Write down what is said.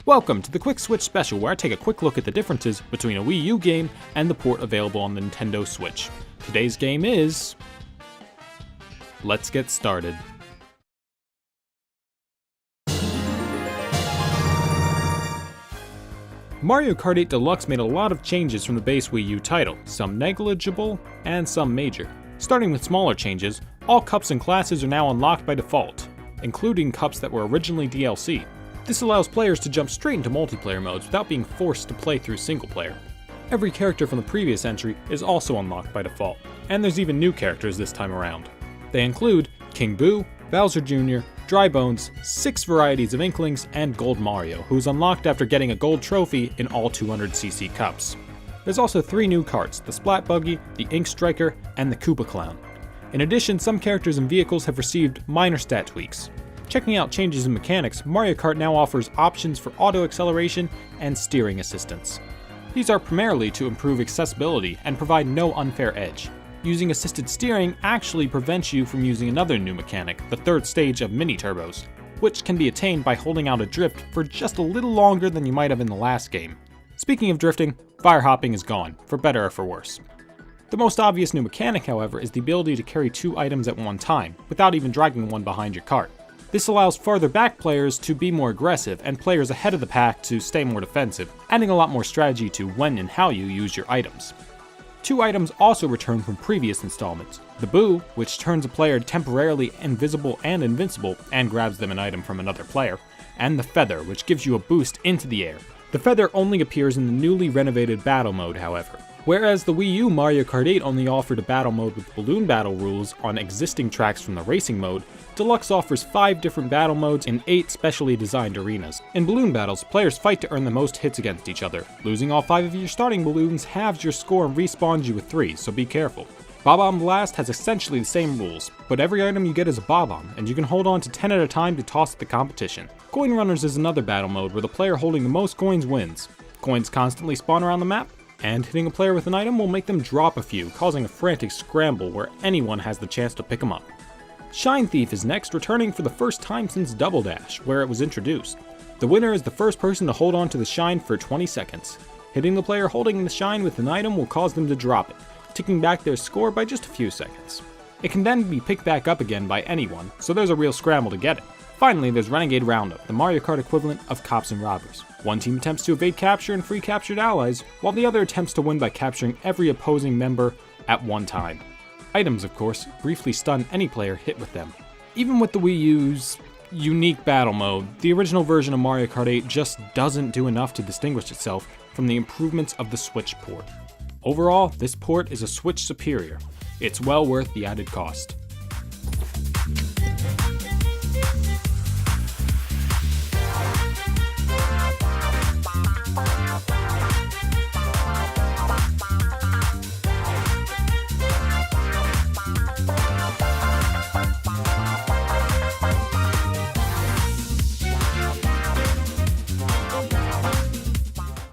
Welcome to the Quick Switch Special, where I take a quick look at the differences between a Wii U game and the port available on the Nintendo Switch. Today's game is... Let's get started. Mario Kart 8 Deluxe made a lot of changes from the base Wii U title, some negligible and some major. Starting with smaller changes, all cups and classes are now unlocked by default, including cups that were originally DLC. This allows players to jump straight into multiplayer modes without being forced to play through single player. Every character from the previous entry is also unlocked by default, and there's even new characters this time around. They include King Boo, Bowser Jr., Dry Bones, 6 varieties of Inklings, and Gold Mario, who's unlocked after getting a gold trophy in all 200cc cups. There's also 3 new karts, the Splat Buggy, the Ink Striker, and the Koopa Clown. In addition, some characters and vehicles have received minor stat tweaks. Checking out changes in mechanics, Mario Kart now offers options for auto acceleration and steering assistance. These are primarily to improve accessibility and provide no unfair edge. Using assisted steering actually prevents you from using another new mechanic, the third stage of mini turbos, which can be attained by holding out a drift for just a little longer than you might have in the last game. Speaking of drifting, fire hopping is gone, for better or for worse. The most obvious new mechanic, however, is the ability to carry 2 items at one time, without even dragging one behind your cart. This allows farther back players to be more aggressive and players ahead of the pack to stay more defensive, adding a lot more strategy to when and how you use your items. 2 items also return from previous installments. The Boo, which turns a player temporarily invisible and invincible and grabs them an item from another player, and the Feather, which gives you a boost into the air. The Feather only appears in the newly renovated battle mode, however. Whereas the Wii U Mario Kart 8 only offered a battle mode with balloon battle rules on existing tracks from the racing mode, Deluxe offers 5 different battle modes in 8 specially designed arenas. In balloon battles, players fight to earn the most hits against each other. Losing all 5 of your starting balloons halves your score and respawns you with 3, so be careful. Bob-omb Blast has essentially the same rules, but every item you get is a Bob-omb, and you can hold on to 10 at a time to toss at the competition. Coin Runners is another battle mode where the player holding the most coins wins. Coins constantly spawn around the map, and hitting a player with an item will make them drop a few, causing a frantic scramble where anyone has the chance to pick them up. Shine Thief is next, returning for the first time since Double Dash, where it was introduced. The winner is the first person to hold on to the shine for 20 seconds. Hitting the player holding the shine with an item will cause them to drop it, ticking back their score by just a few seconds. It can then be picked back up again by anyone, so there's a real scramble to get it. Finally, there's Renegade Roundup, the Mario Kart equivalent of Cops and Robbers. One team attempts to evade capture and free captured allies, while the other attempts to win by capturing every opposing member at one time. Items, of course, briefly stun any player hit with them. Even with the Wii U's unique battle mode, the original version of Mario Kart 8 just doesn't do enough to distinguish itself from the improvements of the Switch port. Overall, this port is a Switch superior. It's well worth the added cost.